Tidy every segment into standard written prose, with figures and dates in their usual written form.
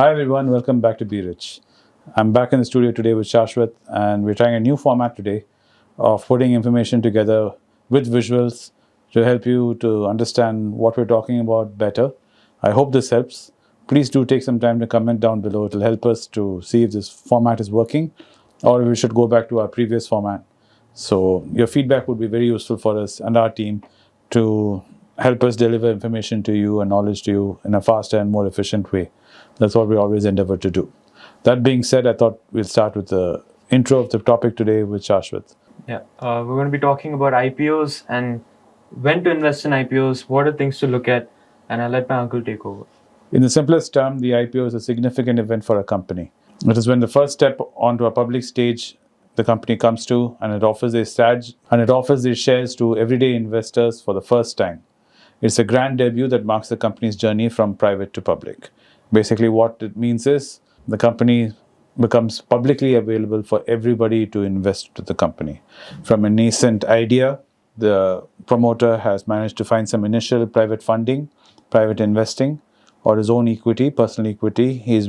Hi everyone, welcome back to Be Rich. I'm back in the studio today with Sashwath, and we're trying a new format today of putting information together with visuals to help you to understand what we're talking about better. I hope this helps. Please do take some time to comment down below. It'll help us to see if this format is working or if we should go back to our previous format. So your feedback would be very useful for us and our team to help us deliver information to you and knowledge to you in a faster and more efficient way. That's what we always endeavor to do. That being said, I thought we'll start with the intro of the topic today with Sashwath. Yeah, we're going to be talking about IPOs and when to invest in IPOs, what are things to look at, and I'll let my uncle take over. In the simplest term, the IPO is a significant event for a company. It is when the first step onto a public stage the company comes to, and it offers their shares to everyday investors for the first time. It's a grand debut that marks the company's journey from private to public. Basically, what it means is the company becomes publicly available for everybody to invest to the company. From a nascent idea, the promoter has managed to find some initial private funding, private investing, or his own equity, personal equity. He's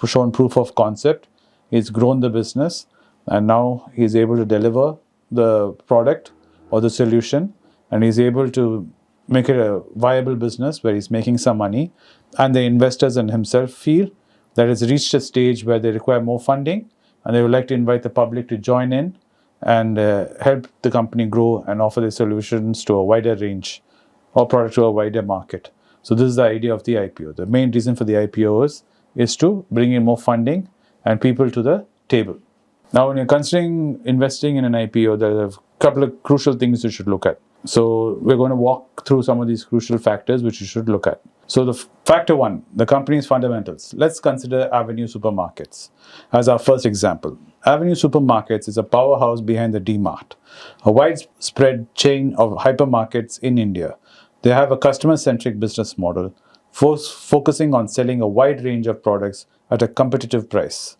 shown proof of concept. He's grown the business, and now he's able to deliver the product or the solution, and he's able to make it a viable business where he's making some money, and the investors and himself feel that it's reached a stage where they require more funding, and they would like to invite the public to join in and help the company grow and offer their solutions to a wider range or product to a wider market. So this is the idea of the IPO. The main reason for the IPO is to bring in more funding and people to the table. Now, when you're considering investing in an IPO, there are a couple of crucial things you should look at. So we're going to walk through some of these crucial factors which you should look at. So the factor one, the company's fundamentals. Let's consider Avenue Supermarkets as our first example. Avenue Supermarkets is a powerhouse behind the D-Mart, a widespread chain of hypermarkets in India. They have a customer-centric business model, focusing on selling a wide range of products at a competitive price.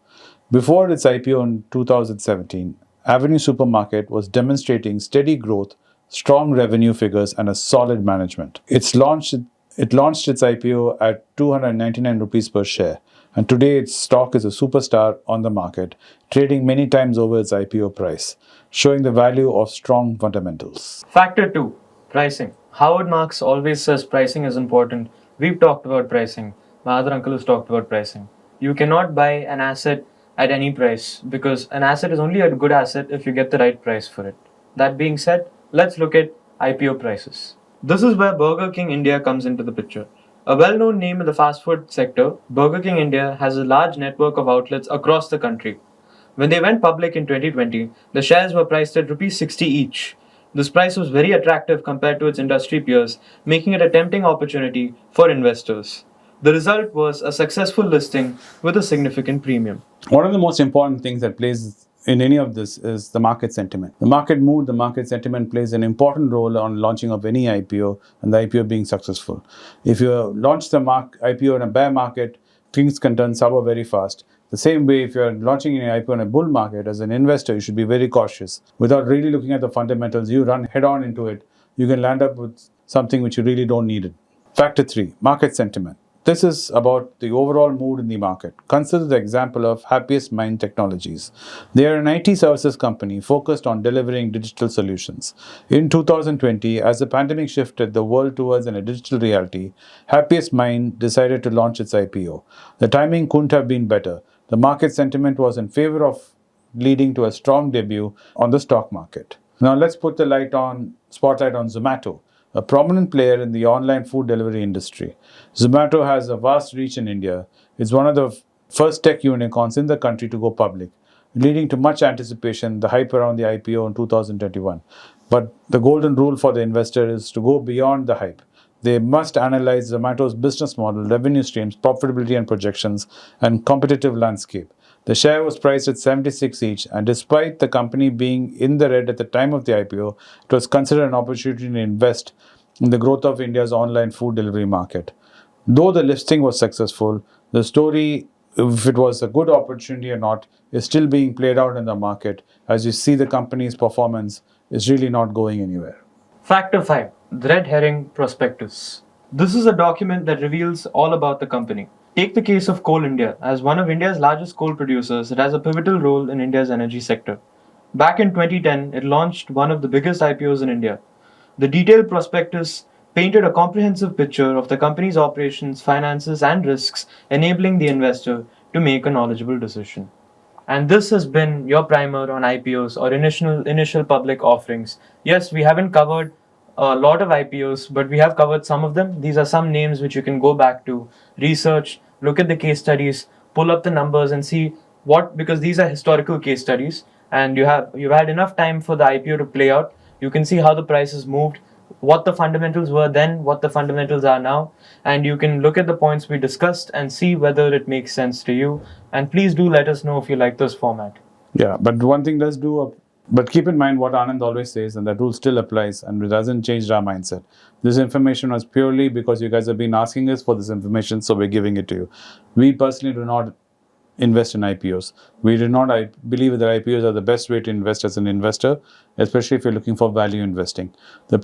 Before its IPO in 2017, Avenue Supermarket was demonstrating steady growth, strong revenue figures, and a solid management. It launched its IPO at 299 rupees per share, and today its stock is a superstar on the market, trading many times over its IPO price, showing the value of strong fundamentals. Factor 2, pricing. Howard Marks always says pricing is important. We've talked about pricing. My other uncle has talked about pricing. You cannot buy an asset at any price because an asset is only a good asset if you get the right price for it. That being said, let's look at IPO prices. This is where Burger King India comes into the picture. A well-known name in the fast food sector, Burger King India has a large network of outlets across the country. When they went public in 2020, the shares were priced at Rs 60 each. This price was very attractive compared to its industry peers, making it a tempting opportunity for investors. The result was a successful listing with a significant premium. One of the most important things that plays in any of this is the market sentiment. The market mood, the market sentiment plays an important role on launching of any IPO and the IPO being successful. If you launch the IPO in a bear market, things can turn sour very fast. The same way, if you're launching an IPO in a bull market, as an investor, you should be very cautious. Without really looking at the fundamentals, you run head on into it, you can land up with something which you really don't need it. Factor 3, market sentiment. This is about the overall mood in the market. Consider the example of Happiest Mind Technologies. They are an IT services company focused on delivering digital solutions. In 2020, as the pandemic shifted the world towards a digital reality, Happiest Mind decided to launch its IPO. The timing couldn't have been better. The market sentiment was in favor of leading to a strong debut on the stock market. Now let's put the spotlight on Zomato, a prominent player in the online food delivery industry. Zomato has a vast reach in India. It's one of the first tech unicorns in the country to go public, leading to much anticipation, the hype around the IPO in 2021. But the golden rule for the investor is to go beyond the hype. They must analyze Zomato's business model, revenue streams, profitability and projections, and competitive landscape. The share was priced at 76 each, and despite the company being in the red at the time of the IPO, it was considered an opportunity to invest in the growth of India's online food delivery market. Though the listing was successful, the story, if it was a good opportunity or not, is still being played out in the market. As you see, the company's performance is really not going anywhere. Factor 5, the Red Herring Prospectus. This is a document that reveals all about the company. Take the case of Coal India. As one of India's largest coal producers, it has a pivotal role in India's energy sector. Back in 2010, it launched one of the biggest IPOs in India. The detailed prospectus painted a comprehensive picture of the company's operations, finances, and risks, enabling the investor to make a knowledgeable decision. And this has been your primer on IPOs or initial public offerings. Yes, we haven't covered a lot of IPOs, but we have covered some of them. These are some names which you can go back to, research, look at the case studies, pull up the numbers and see what, because these are historical case studies and you've had enough time for the IPO to play out. You can see how the price has moved, what the fundamentals were then, what the fundamentals are now, and you can look at the points we discussed and see whether it makes sense to you. And please do let us know if you like this format. Yeah, but one thing does do, but keep in mind what Anand always says, and that rule still applies and it hasn't changed our mindset. This information was purely because you guys have been asking us for this information, so we're giving it to you. We personally do not invest in IPOs. We do not believe that IPOs are the best way to invest as an investor, especially if you're looking for value investing. The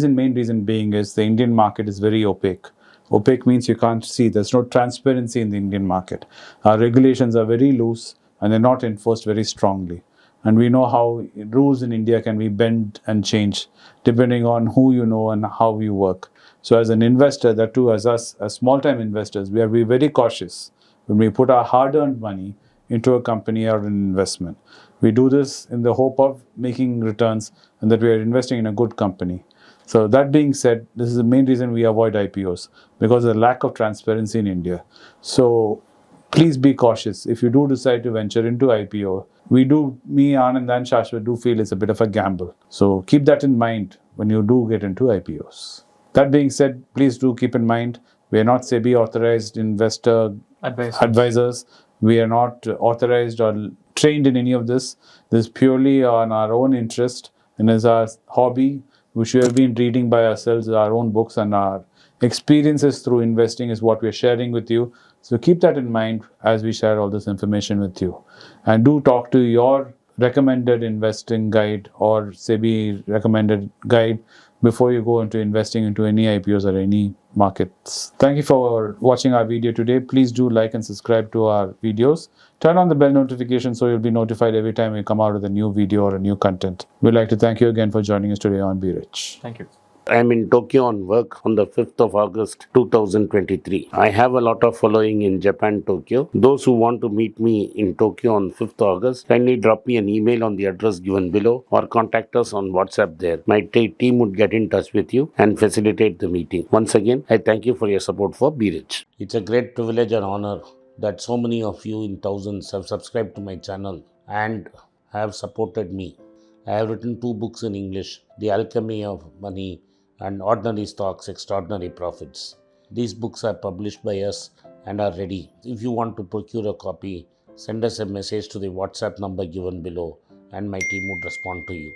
main reason being is the Indian market is very opaque. Opaque means you can't see. There's no transparency in the Indian market. Our regulations are very loose and they're not enforced very strongly. And we know how rules in India can be bent and changed depending on who you know and how you work. So as an investor, that too as us, as small-time investors, we have to be very cautious when we put our hard-earned money into a company or an investment. We do this in the hope of making returns and that we are investing in a good company. So that being said, this is the main reason we avoid IPOs, because of the lack of transparency in India. So please be cautious. If you do decide to venture into IPO, me, Anand and Sashwath do feel it's a bit of a gamble. So keep that in mind when you do get into IPOs. That being said, please do keep in mind, we are not SEBI authorized investor advisors. We are not authorized or trained in any of this. This is purely on our own interest and as our hobby, which we have been reading by ourselves, our own books and our experiences through investing is what we're sharing with you. So keep that in mind as we share all this information with you. And do talk to your recommended investing guide or SEBI recommended guide before you go into investing into any IPOs or any markets. Thank you for watching our video today. Please do like and subscribe to our videos. Turn on the bell notification so you'll be notified every time we come out with a new video or a new content. We'd like to thank you again for joining us today on Be Rich. Thank you. I am in Tokyo on work on the 5th of August 2023. I have a lot of following in Japan, Tokyo. Those who want to meet me in Tokyo on 5th August, kindly drop me an email on the address given below or contact us on WhatsApp there. My team would get in touch with you and facilitate the meeting. Once again, I thank you for your support for Be Rich. It's a great privilege and honor that so many of you in thousands have subscribed to my channel and have supported me. I have written 2 books in English, The Alchemy of Money and Ordinary Stocks, Extraordinary Profits. These books are published by us and are ready. If you want to procure a copy, send us a message to the WhatsApp number given below and my team would respond to you.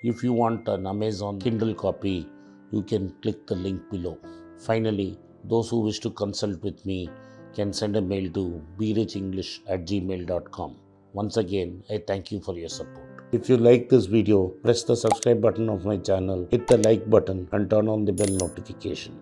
If you want an Amazon Kindle copy, you can click the link below. Finally, those who wish to consult with me can send a mail to berichenglish@gmail.com. Once again, I thank you for your support. If you like this video, press the subscribe button of my channel, hit the like button and turn on the bell notification.